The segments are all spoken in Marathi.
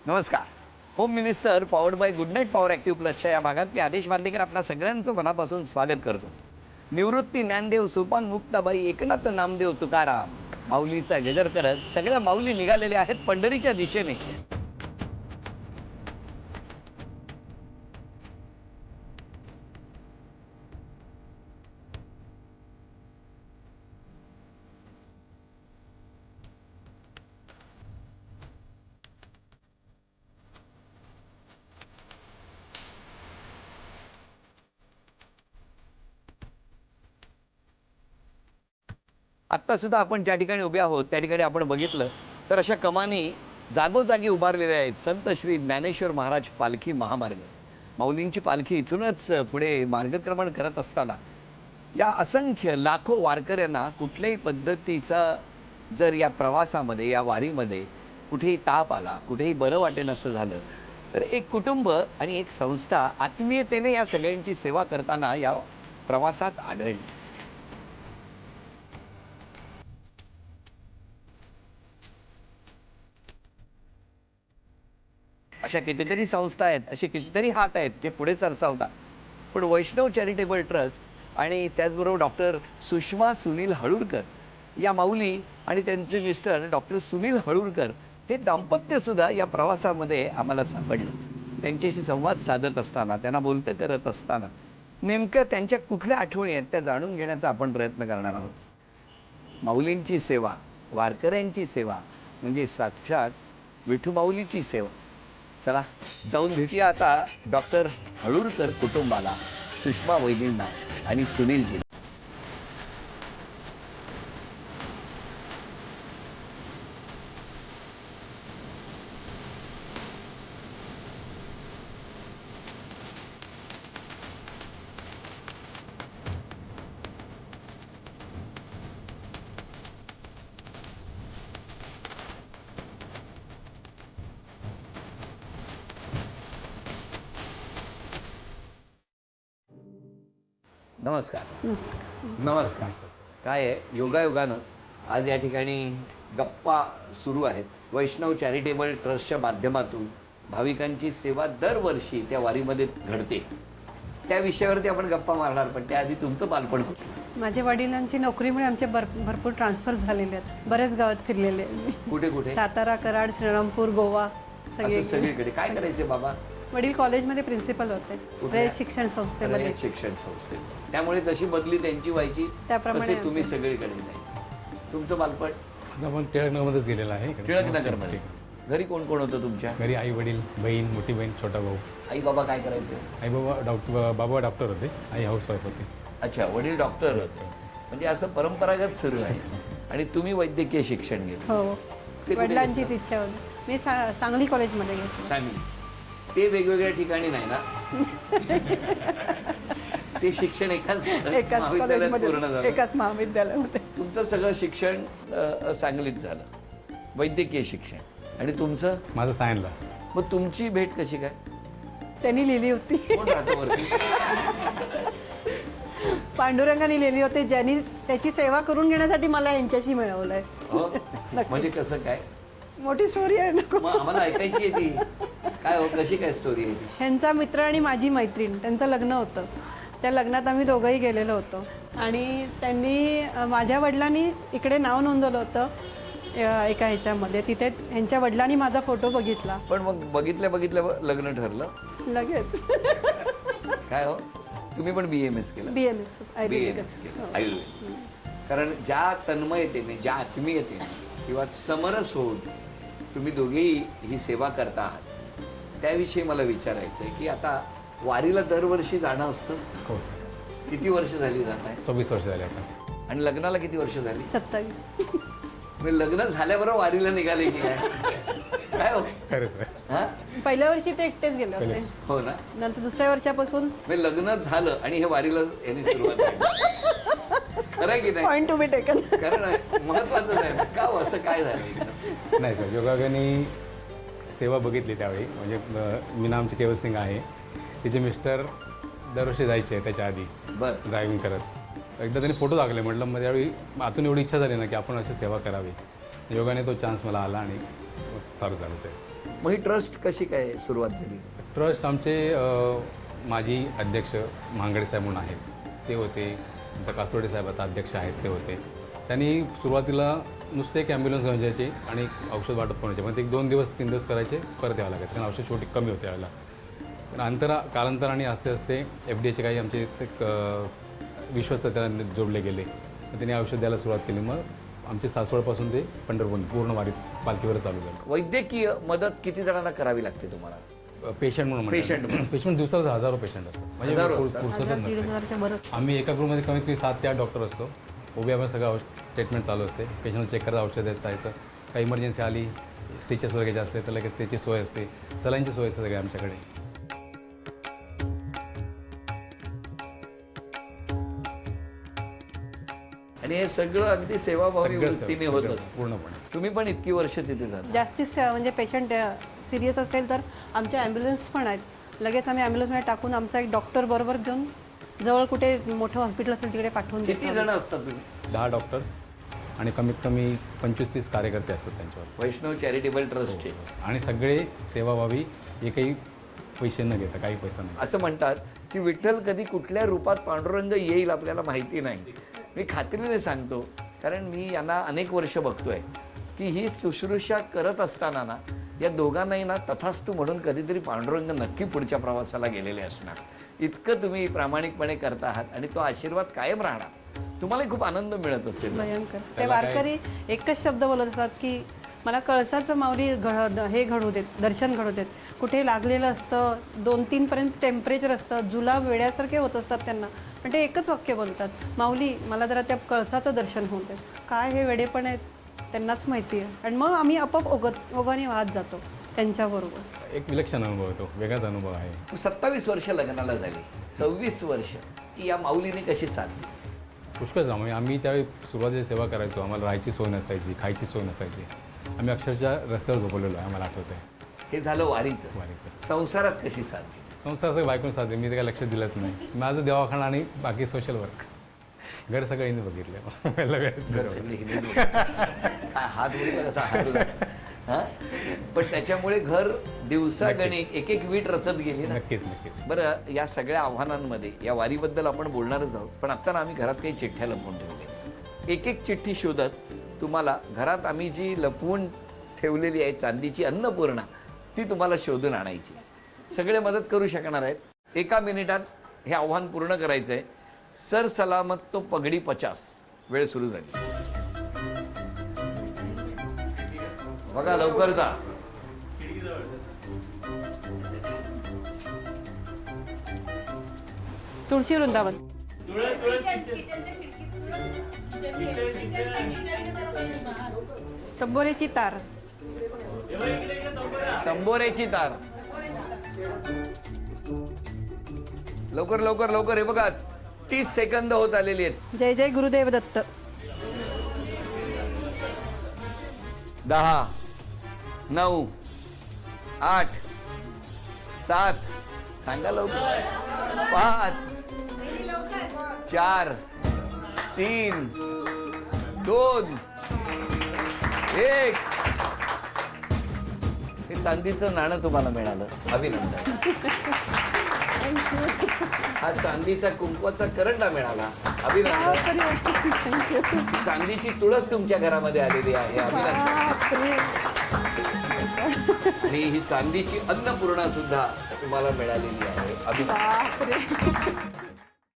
नमस्कार. Home minister powered by good night power active प्लसच्या या भागात मी आदेश बांदेकर आपल्या सगळ्यांचं मनापासून स्वागत करतो. निवृत्ती ज्ञानदेव सोपान मुक्ताबाई एकनाथ नामदेव तुकाराम माऊलीचा गजर करत सगळ्या माऊली निघालेल्या आहेत पंढरीच्या दिशेने. आत्ता सुद्धा आपण ज्या ठिकाणी उभे आहोत त्या ठिकाणी आपण बघितलं तर अशा कमानी जागोजागी उभारलेल्या आहेत. संत श्री ज्ञानेश्वर महाराज पालखी महामार्ग. माऊलींची पालखी इथूनच पुढे मार्गक्रमण करत असताना या असंख्य लाखो वारकऱ्यांना कुठल्याही पद्धतीचा जर या प्रवासामध्ये या वारीमध्ये कुठेही ताप आला, कुठेही बरं वाटेन असं झालं तर एक कुटुंब आणि एक संस्था आत्मीयतेने या सगळ्यांची सेवा करताना या प्रवासात आढळली. अशा कितीतरी संस्था आहेत, असे कितीतरी हात आहेत जे पुढे सरसावतात. पण वैष्णव चॅरिटेबल ट्रस्ट आणि त्याचबरोबर डॉक्टर सुषमा सुनील हळूरकर या माऊली आणि त्यांचे मिस्टर डॉक्टर सुनील हळूरकर हे दाम्पत्यसुद्धा या प्रवासामध्ये आम्हाला सापडलं. त्यांच्याशी संवाद साधत असताना, त्यांना बोलतं करत असताना नेमक्या त्यांच्या कुठल्या आठवणी आहेत त्या जाणून घेण्याचा आपण प्रयत्न करणार आहोत. माऊलींची सेवा, वारकऱ्यांची सेवा म्हणजे साक्षात विठू माऊलीची सेवा. चला जाऊन भेटूया आता डॉक्टर हळूरकर कुटुंबाला, सुषमा वैदींना आणि सुनीलजी. नमस्कार. नमस्कार. काय आहे योगायोगानं आज या ठिकाणी गप्पा सुरू आहेत. वैष्णव चॅरिटेबल ट्रस्टच्या माध्यमातून भाविकांची सेवा दरवर्षी त्या वारीमध्ये घडते. त्या विषयावरती आपण गप्पा मारणार, पण त्याआधी तुमचं बालपण होतं. माझ्या वडिलांची नोकरीमुळे आमचे भरपूर ट्रान्सफर झालेले आहेत. बरेच गावात फिरलेले आहे. कुठे कुठे? सातारा, कराड, श्रीरामपूर, गोवा सगळीकडे. काय करायचे बाबा? वडील कॉलेजमध्ये प्रिन्सिपल होते, रयत शिक्षण संस्थेमध्ये. रयत शिक्षण संस्थे. त्यामुळे जशी बदली त्यांची व्हायची त्याप्रमाणे तसे तुम्ही सगळीकडे जायचे. तुमचं बालपण? आपण टिळकनगरमध्येच गेलेला आहे. टिळकनगरमध्ये. घरी कोण कोण होतं तुमच्या? घरी आई वडील, बहीण, मोठी बहीण, छोटा भाऊ. आई बाबा काय करायचे? आई बाबा डॉक्टर होते, आई हाऊसवाईफ होती. अच्छा, वडील डॉक्टर होते. म्हणजे असं परंपरागत सुरू आहे. आणि तुम्ही वैद्यकीय शिक्षण घेतलं? हो, वडिलांचीच इच्छा होती. मी सांगली कॉलेजमध्ये घेतली. सांगली. ते वेगवेगळ्या ठिकाणी नाही ना? ते शिक्षण एकाच महाविद्यालयात पूर्ण झालं? एकाच महाविद्यालयामध्ये. तुमचं सगळं शिक्षण सांगलीत झालं, वैद्यकीय शिक्षण. आणि तुमचं? माझं सायनला. मग तुमची भेट कशी काय? त्यांनी लिहिली होती. कोण राहतं वरती? पांडुरंगाने लिहिली होती, ज्यांनी त्याची सेवा करून घेण्यासाठी मला यांच्याशी मिळवलंय. हो, म्हणजे कसं काय? मोठी स्टोरी आहे नको? मग आम्हाला ऐकायची आहे ती. काय हो, कशी काय स्टोरी आहे ती? ह्यांचा मित्र आणि माझी मैत्रीण, त्यांचं लग्न होतं. त्या लग्नात आम्ही दोघंही गेलेलो होतो आणि त्यांनी माझ्या वडिलांनी इकडे नाव नोंदवलं होतं एका ह्याच्यामध्ये. तिथे ह्यांच्या वडिलांनी माझा फोटो बघितला. पण मग बघितल्या लग्न ठरलं लगेच. काय हो, तुम्ही पण BMS केलं? BMS BMS केलं, आयुर्वेद. कारण ज्या तन्मयतेने, ज्या आत्मीयतेने किंवा समरस होऊन तुम्ही दोघेही ही सेवा करता आहात, त्याविषयी मला विचारायचं आहे की आता वारीला दरवर्षी जाणं असतं. हो सर. किती वर्ष झाली जात आहे? 26 वर्ष झाले आता. आणि लग्नाला किती वर्ष झाली? 27. म्हणजे लग्न झाल्याबरोबर वारीला निघाले की काय? काय हो? खरंच सर. हा, पहिल्या वर्षी ते एकटेच गेले होते. हो ना. नंतर दुसऱ्या वर्षापासून म्हणजे लग्न झालं आणि हे वारीला यांनी सुरुवात केली. खरं आहे की नाही? Point to be taken. कारण महत्वाचं आहे का हो, असं काय झालं? नाही सर, योगायोगाने सेवा बघितली त्यावेळी. म्हणजे मी नामचे केवल सिंग आहे. तिचे मिस्टर दरवर्षी जायचे त्याच्या आधी बरं. ड्रायव्हिंग करत. एकदा त्यांनी फोटो टाकले. म्हटलं मग त्यावेळी आतून एवढी इच्छा झाली ना की आपण अशी सेवा करावी. योगाने तो चान्स मला आला आणि चालू झालं ते. मग ही ट्रस्ट कशी काय सुरुवात झाली? ट्रस्ट आमचे माजी अध्यक्ष महांगडे साहेब म्हणून आहेत ते होते, नंतर कासोडे साहेब आता अध्यक्ष आहेत ते होते. त्यांनी सुरुवातीला नुसते एक ॲम्ब्युलन्स घेऊन जायचे आणि औषध वाटप करायचे, पण ते 1-2 दिवस 3 दिवस करायचे, परत यावं लागायचं कारण औषध छोटी कमी होते यावेळेला. तर कालांतराने आस्ते आस्ते FDA काही आमचे विश्वस्त त्याला जोडले गेले, त्यांनी औषध द्यायला सुरुवात केली. मग आमचे सासवडपासून ते पंढरपूर पूर्ण वारीत पालखीवर चालू झालं. वैद्यकीय मदत किती जणांना करावी लागते तुम्हाला? पेशंट म्हणून पेशंट दिवसाला हजारो पेशंट असतात, म्हणजे पुरसतच नसते. आम्ही एका ग्रुपमध्ये कमीत कमी 7 ते 8 डॉक्टर असतो. उभी आपण सगळं ट्रीटमेंट चालू असते. पेशंट चेक करायचं, औषध द्यायचं, काही इमर्जन्सी आली, स्टिचेस वगैरे असले तर लगेच त्याची सोय असते. सलाईनची सोय असते सगळे आमच्याकडे. आणि हे सगळं अगदी सेवाभावी वृत्तीने होत असतं पूर्णपणे. तुम्ही पण इतकी वर्ष तिथे झाला? जास्तीत म्हणजे पेशंट सिरियस असेल तर आमच्या ॲम्ब्युलन्स पण आहेत. लगेच आम्ही ॲम्ब्युलन्समध्ये टाकून आमचा एक डॉक्टर बरोबर घेऊन जवळ कुठे मोठं हॉस्पिटल असेल तिकडे पाठवून देतो. किती जण असतात तुम्ही? 10 डॉक्टर्स आणि कमीत कमी 25-30 कार्यकर्ते असतात त्यांच्यावर. वैष्णव चॅरिटेबल ट्रस्टचे. आणि सगळे सेवाभावी, एकही पैसे न घेता, काही पैसा नाही. असं म्हणतात की विठ्ठल कधी कुठल्या रूपात पांडुरंग येईल आपल्याला माहिती नाही. मी खात्रीने सांगतो, कारण मी यांना अनेक वर्ष बघतोय की ही शुश्रूषा करत असताना ना या दोघांनाही ना तथास्तु म्हणून कधीतरी पांडुरंग नक्की पुढच्या प्रवासाला गेलेले असणार. इतकं तुम्ही प्रामाणिकपणे करता आहात आणि तो आशीर्वाद कायम राहणार. तुम्हाला खूप आनंद मिळत असेल. भयंकर. ते वारकरी एकच शब्द बोलत असतात की मला कळसाचं माऊली हे घडू देत, दर्शन घडू देत. कुठे लागलेलं असतं, 2-3 पर्यंत टेम्परेचर असतं, जुलाब वेड्यासारखे होत असतात त्यांना, पण ते एकच वाक्य बोलतात, माऊली मला जरा त्या कळसाचं दर्शन होऊ देत. काय हे वेडेपण आहेत त्यांनाच माहिती आहे. आणि मग आम्ही आपोआप ओघाने वाहत जातो त्यांच्याबरोबर. एक विलक्षण अनुभव होतो, वेगळाच अनुभव आहे. 27 वर्ष लग्नाला झाली, 26 वर्ष की या माऊलीने कशी साधली? पुष्कळ जाऊ. आम्ही त्यावेळी सुरुवातीला सेवा करायचो, आम्हाला राहायची सोय नसायची, खायची सोय नसायची. आम्ही अक्षरशः रस्त्यावर झोपवलेलो आहे, आम्हाला आठवतं आहे. हे झालं वारीचं. संसारात कशी साधली? संसार सगळं बायकोन साधले, मी ते काय लक्ष दिलंच नाही. माझं दवाखाना आणि बाकी सोशल वर्क, घर सगळं हिने बघितलं. हात उडीला कसा हात. पण त्याच्यामुळे घर दिवसागणिक एक वीट रचत गेली ना. नक्कीच नक्कीच. बरं, या सगळ्या आव्हानांमध्ये या वारीबद्दल आपण बोलणारच आहोत, पण आता आम्ही घरात काही चिठ्ठ्या लपवून ठेवले. एक चिठ्ठी शोधत तुम्हाला घरात आम्ही जी लपवून ठेवलेली आहे चांदीची अन्नपूर्णा, ती तुम्हाला शोधून आणायची. सगळे मदत करू शकणार आहेत. 1 मिनिटात हे आव्हान पूर्ण करायचं आहे. सर सलामत तो पगडी 50. वेळ सुरू झाली. बघा लवकर जा. तुळशी वृंदावन. तंबोरेची तार. तंबोरेची तार. लवकर लवकर लवकर. हे बघा 30 सेकंद होत आलेली आहेत. जय जय गुरुदेव दत्त. 10, 9, 8, 7. सांगा लवकर. 5, 4, 3, 2, 1. हे चांदीचं नाणं तुम्हाला मिळालं. अभिनंदन. हा चांदीचा कुंकवाचा करंडा मिळाला. अभिनंदन. चांदीची तुळस तुमच्या घरामध्ये आलेली आहे. अभिनंदन. आणि ही चांदीची अन्नपूर्णा सुद्धा तुम्हाला मिळालेली आहे. अभिनंदन.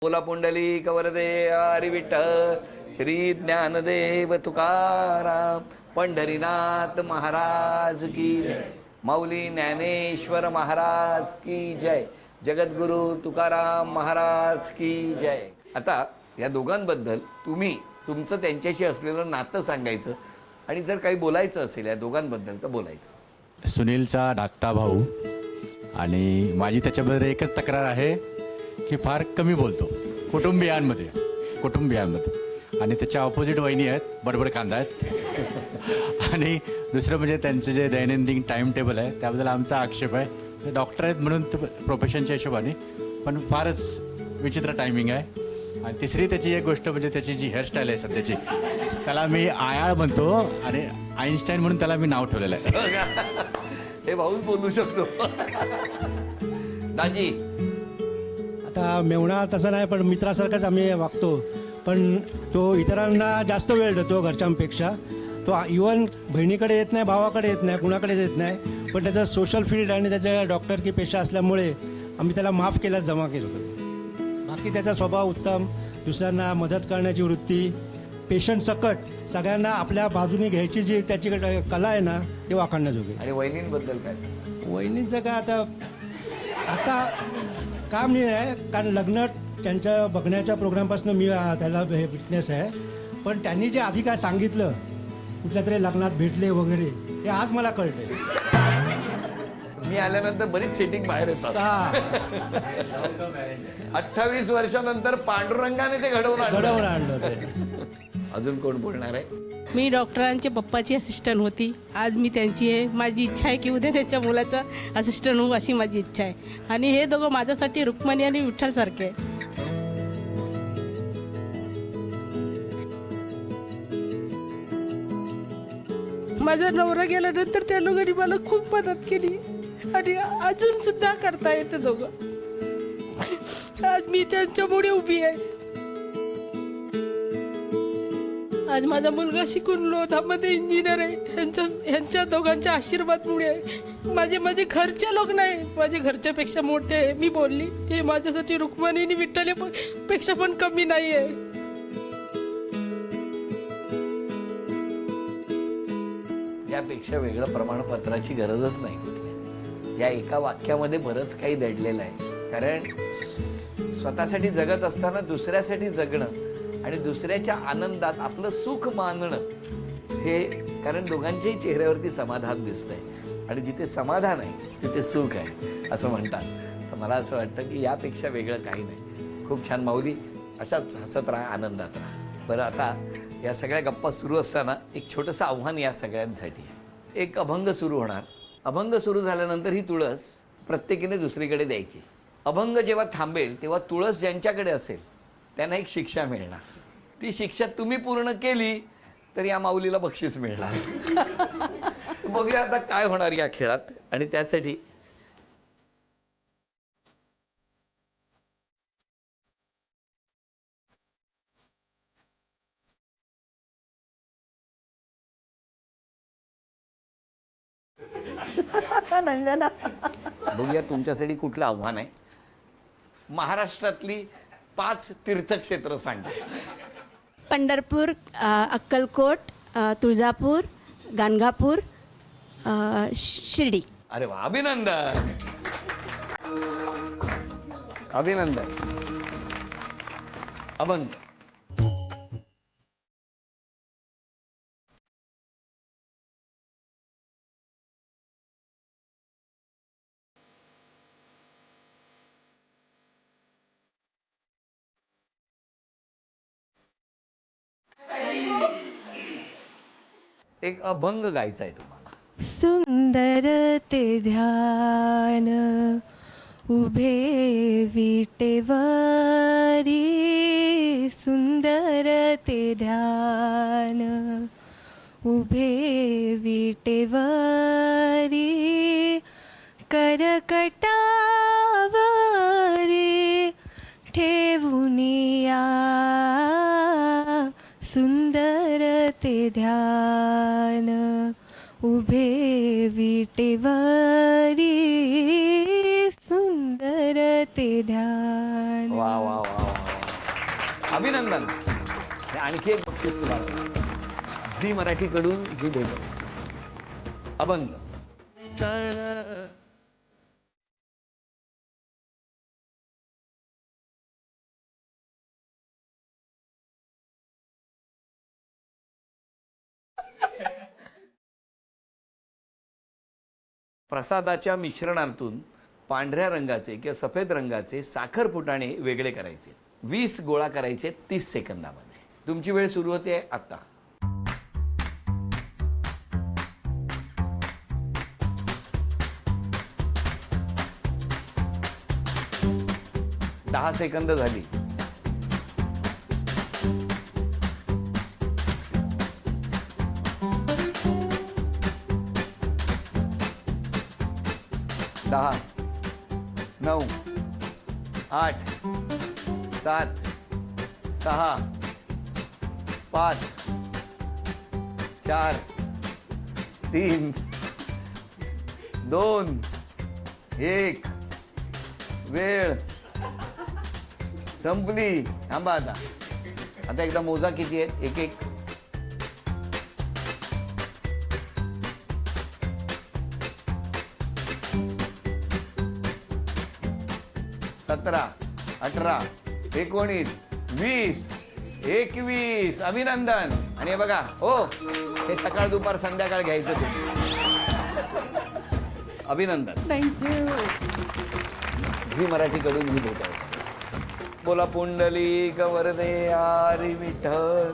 बोला पुंडलिक वरदे हरी विठ्ठल श्री ज्ञानदेव तुकाराम पंढरीनाथ महाराज की जय. माऊली ज्ञानेश्वर महाराज की जय. जगद्गुरु तुकाराम महाराज की जय. आता या दोघांबद्दल तुम्ही तुमचं त्यांच्याशी असलेलं नातं सांगायचं आणि जर काही बोलायचं असेल या दोघांबद्दल तर बोलायचं. सुनीलचा धाकटा भाऊ आणि माझी त्याच्याबद्दल एकच तक्रार आहे की फार कमी बोलतो कुटुंबियांमध्ये. आणि त्याच्या ऑपोजिट वहिनी आहेत, बडबड कांदा आहेत. आणि दुसरं म्हणजे त्यांचं जे दैनंदिन टाईम टेबल आहे त्याबद्दल आमचा आक्षेप आहे. ते डॉक्टर आहेत म्हणून प्रोफेशनच्या हिशोबाने, पण फारच विचित्र टायमिंग आहे. आणि तिसरी त्याची एक गोष्ट म्हणजे त्याची जी हेअरस्टाईल आहे सध्याची, त्याला मी आयाळ म्हणतो आणि आईन्स्टाईन म्हणून त्याला मी नाव ठेवलेलं आहे. हे भाऊच बोलू शकतो. दाजी, आता मेवणा तसा नाही, पण मित्रासारखाच आम्ही वागतो. पण तो इतरांना जास्त वेळ देतो घरच्यांपेक्षा. तो इवन बहिणीकडे येत नाही, भावाकडे येत नाही, कुणाकडेच येत नाही. पण त्याचं सोशल फील्ड आणि त्याच्या डॉक्टर की पेशा असल्यामुळे आम्ही त्याला माफ केल्यास जमा केलं होतं. बाकी त्याचा स्वभाव उत्तम, दुसऱ्यांना मदत करण्याची वृत्ती, पेशंट सकट, सगळ्यांना आपल्या बाजूने घ्यायची जी त्याची कला आहे ना, ते वाखाणण्याजोगे. आणि वहिनींबद्दल काय सांग? वहिनींचं काय आता काम नाही आहे, कारण लग्न त्यांच्या बघण्याच्या प्रोग्रामपासून मी त्याला विटनेस आहे. पण त्यांनी जे आधी काय सांगितलं, कुठल्या तरी लग्नात भेटले वगैरे, हे आज मला कळते. मी आल्यानंतर बरीच सेटिंग बाहेर येतात. 28 वर्षानंतर पांडुरंगाने ते घडवून आणलं ते. अजून कोण बोलणार आहे? मी डॉक्टरांच्या पप्पाची असिस्टंट होती. आज मी त्यांची आहे. माझी इच्छा आहे की उद्या त्यांच्या मुलाचा असिस्टंट होऊ, अशी माझी इच्छा आहे. आणि हे दोघं माझ्यासाठी रुक्मिणी आणि विठ्ठलसारखे आहे. माझा नवरा गेल्यानंतर त्या लोकांनी मला खूप मदत केली आणि अजून सुद्धा करता येते दोघं. आज मी त्यांच्यामुळे उभी आहे. आज माझा मुलगा शिकून लोधामध्ये इंजिनियर आहे. ह्यांच्या दोघांच्या आशीर्वादमुळे आहे. माझे घरचे लोक नाही, माझे घरच्यापेक्षा मोठे आहे. मी बोलली, हे माझ्यासाठी रुक्मिणी आणि विठ्ठल पेक्षा पण कमी नाही आहे. यापेक्षा वेगळं प्रमाणपत्राची गरजच नाही कुठल्या. या एका वाक्यामध्ये बरंच काही दडलेलं आहे. कारण स्वतःसाठी जगत असताना दुसऱ्यासाठी जगणं आणि दुसऱ्याच्या आनंदात आपलं सुख मानणं, हे कारण दोघांच्याही चेहऱ्यावरती समाधान दिसतंय. आणि जिथे समाधान आहे तिथे सुख आहे असं म्हणतात. तर मला असं वाटतं की यापेक्षा वेगळं काही नाही. खूप छान माऊली, अशाच हसत राहा, आनंदात राहा. बरं, आता या सगळ्या गप्पा सुरू असताना एक छोटंसं आव्हान या सगळ्यांसाठी आहे. एक अभंग सुरू होणार. अभंग सुरू झाल्यानंतर ही तुळस प्रत्येकीने दुसरीकडे द्यायची. अभंग जेव्हा थांबेल तेव्हा तुळस ज्यांच्याकडे असेल त्यांना एक शिक्षा मिळणार. ती शिक्षा तुम्ही पूर्ण केली तर या माऊलीला बक्षीस मिळणार. बघूया आता काय होणार या खेळात. आणि त्यासाठी बघूया तुमच्यासाठी कुठलं आव्हान आहे. महाराष्ट्रातली 5 तीर्थक्षेत्र सांगा. पंढरपूर, अक्कलकोट, तुळजापूर, गाणगापूर, शिर्डी. अरे वा, अभिनंदन अभिनंदन. अभंग. एक अभंग गायचा आहे तुम्हाला. सुंदर ते ध्यान उभे विटेवरी, सुंदर ते ध्यान उभे विटेवरी, करकटावरी ठेवूनिया, सुंदर ते ध्यान उभे विटेवरी, सुंदर ते ध्यान. वा वा वा वा. अभिनंदन. आणखी एक बक्षीस तुम्हाला झी मराठीकडून ही भेट. अभंग. प्रसादाच्या मिश्रणातून पांढऱ्या रंगाचे किंवा सफेद रंगाचे साखर फुटाणे वेगळे करायचे. 20 गोळा करायचे 30 सेकंदामध्ये. तुमची वेळ सुरू होते आता. 10 सेकंद झाली. 10, 9, 8, 7, 6, 5, 4, 3, 2, 1. वेळ संपली. थांबा आता. आता एकदा मोजा किती आहेत. एक एक. 17, 18, 19, 20, 21. अभिनंदन. आणि हे बघा हो, हे सकाळ दुपार संध्याकाळ घ्यायचं तुम्ही. अभिनंदन. थँक्यू. झी मराठीकडून ही भेट आहे. बोला पुंडलिक वरदे हरी विठ्ठल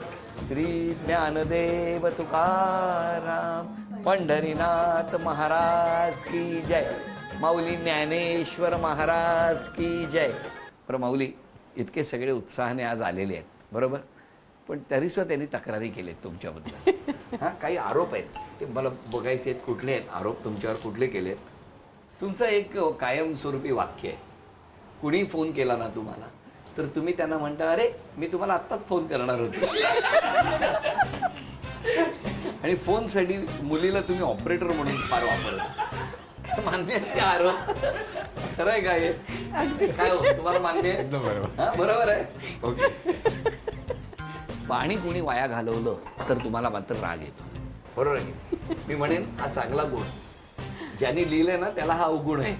श्री ज्ञानदेव तुकाराम पंढरीनाथ महाराज की जय. माऊली ज्ञानेश्वर महाराज की जय. बरं माऊली, इतके सगळे उत्साहाने आज आलेले आहेत, बरोबर, पण तरीसुद्धा त्यांनी तक्रारी केलेत तुमच्याबद्दल. हां, काही आरोप आहेत, ते मला बघायचे आहेत. कुठले आहेत आरोप तुमच्यावर, कुठले केलेत? तुमचं एक कायमस्वरूपी वाक्य आहे. कुणी फोन केला ना तुम्हाला तर तुम्ही त्यांना म्हणता, अरे मी तुम्हाला आत्ताच फोन करणार होते. आणि फोनसाठी मुलीला तुम्ही ऑपरेटर म्हणून फार वापरता. मान्य आहे ते आरोप? खरं आहे का हे? काय हो, तुम्हाला मान्य आहे? एकदम बरोबर. हां, बरोबर आहे. ओके. पाणी कोणी वाया घालवलं तर तुम्हाला मात्र राग येतो, बरोबर आहे? मी म्हणेन हा चांगला गुण. ज्यांनी लिहिलंय ना त्याला हा अवगुण आहे.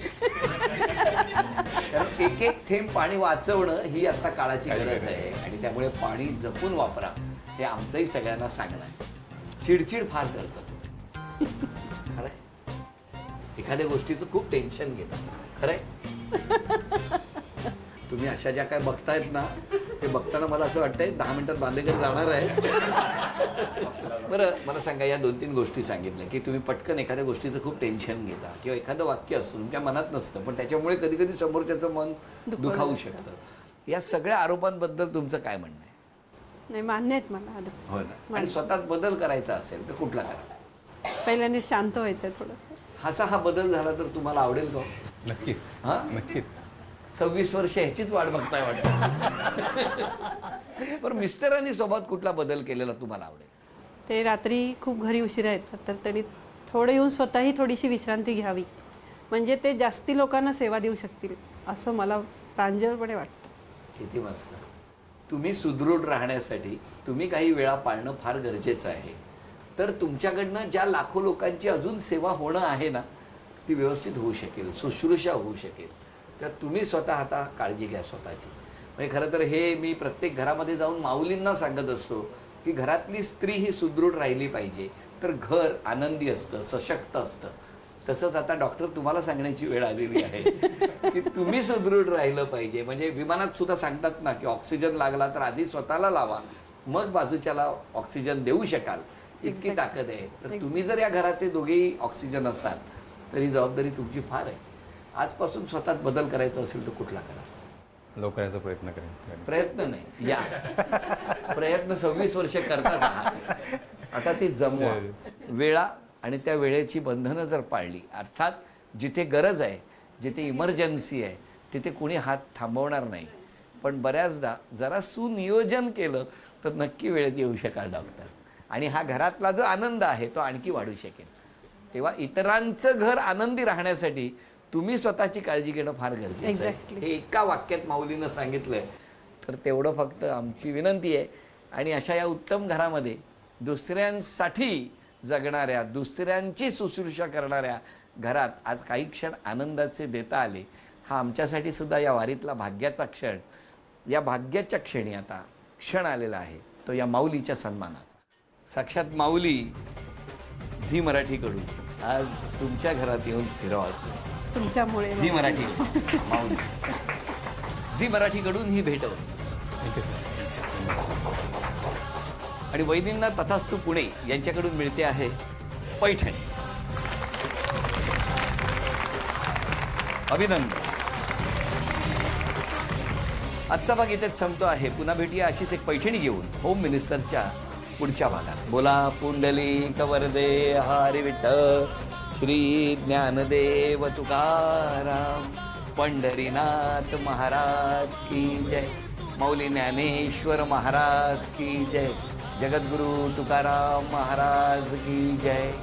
कारण एक एक थेंब पाणी वाचवणं ही आता काळाची गरज आहे. आणि त्यामुळे पाणी जपून वापरा, हे आमचंही सगळ्यांना सांगणं आहे. चिडचिड फार करतो. खरंय, एखाद्या गोष्टीचं खूप टेन्शन घेतात. खरंय, तुम्ही अशा ज्या काय बघतायत ना, ते बघताना मला असं वाटतंय 10 मिनिटात बांदेकर जाणार आहे. बरं, मला सांगा, या 2-3 गोष्टी सांगितल्या की तुम्ही पटकन एखाद्या गोष्टीचं खूप टेन्शन घेता, किंवा एखादं वाक्य असतं तुमच्या मनात नसतं पण त्याच्यामुळे कधी कधी समोरच्याचं मन दुखावू शकतं. या सगळ्या आरोपांबद्दल तुमचं काय म्हणणं आहे? नाही, मान्य आहेत मला. हो ना. आणि स्वतःत बदल करायचा असेल तर कुठला करा? पहिल्यांदा शांत व्हायचं थोडंसं. असा हा बदल झाला तर तुम्हाला आवडेल का? नक्कीच. हां, नक्कीच. 26 वर्ष ह्याचीच वाट बघताय वाटतं. बरं, मिस्टरांनी सोबत कुठला बदल केलेला तुम्हाला आवडेल? ते रात्री खूप घरी उशिरा येतात, तर त्यांनी थोडं येऊन स्वतःही थोडीशी विश्रांती घ्यावी, म्हणजे ते जास्ती लोकांना सेवा देऊ शकतील असं मला प्रांजळपणे वाटतं. किती मस्त. तुम्ही सुदृढ राहण्यासाठी तुम्ही काही वेळा पाळणं फार गरजेचं आहे. तर तुमच्याकडनं ज्या लाखो लोकांची अजून सेवा होणं आहे ना, ती व्यवस्थित होऊ शकेल, शुश्रूषा होऊ शकेल. तर तुम्ही स्वतः आता काळजी घ्या स्वतःची. म्हणजे खरं तर हे मी प्रत्येक घरामध्ये जाऊन माऊलींना सांगत असतो की घरातली स्त्री ही सुदृढ राहिली पाहिजे, तर घर आनंदी असतं, सशक्त असतं. तसंच आता डॉक्टर तुम्हाला सांगण्याची वेळ आलेली आहे की तुम्ही सुदृढ राहिलं पाहिजे. म्हणजे विमानात सुद्धा सांगतात ना की ऑक्सिजन लागला तर आधी स्वतःला लावा, मग बाजूच्याला ऑक्सिजन देऊ शकाल, इतकी ताकद आहे. तर तुम्ही जर या घराचे दोघेही ऑक्सिजन असाल तर ही जबाबदारी तुमची फार आहे. आजपासून स्वतःत बदल करायचा असेल तर कुठला करा? लवकर याचा प्रयत्न करेन. प्रयत्न नाही, या प्रयत्न 26 वर्ष करतात आहात. आता ती जमवा. वेळा आणि त्या वेळेची बंधनं जर पाळली, अर्थात जिथे गरज आहे, जिथे इमर्जन्सी आहे, तिथे कुणी हात थांबवणार नाही. पण बऱ्याचदा जरा सुनियोजन केलं तर नक्की वेळेत येऊ शकाल डॉक्टर. आणि हा घरातला जो आनंद आहे तो आणखी वाढू शकेल. तेव्हा इतरांचं घर आनंदी राहण्यासाठी तुम्ही स्वतःची काळजी घेणं फार गरजेचं आहे. हे एका वाक्यात माऊलीनं सांगितलंय, तर तेवढं फक्त आमची विनंती आहे. आणि अशा या उत्तम घरामध्ये दुसऱ्यांसाठी जगणाऱ्या, दुसऱ्यांची शुश्रूषा करणाऱ्या घरात आज काही क्षण आनंदाचे देता आले, हा आमच्यासाठी सुद्धा या वारीतला भाग्याचा क्षण. या भाग्याच्या क्षणी आता क्षण आलेला आहे तो या माऊलीच्या सन्मानाचा. साक्षात माऊली झी मराठीकडून आज तुमच्या घरात येऊन स्थिरावत. तुमच्यामुळे झी मराठीकडून माऊली, झी मराठीकडून ही भेट असते. Thank you sir. आणि वैदींना तथास्तु पुणे यांच्याकडून मिळते आहे पैठणी. अभिनंदन. आजचा भाग इथेच संपतो आहे. पुन्हा भेटूया अशीच एक पैठणी घेऊन होम मिनिस्टरच्या पुढच्या भागात. बोला पुंडलिक वरदे हरी विठ्ठल श्री ज्ञानदेव तुकाराम पंढरीनाथ महाराज की जय. माऊली ज्ञानेश्वर महाराज की जय. जगद्गुरु तुकाराम महाराज की जय.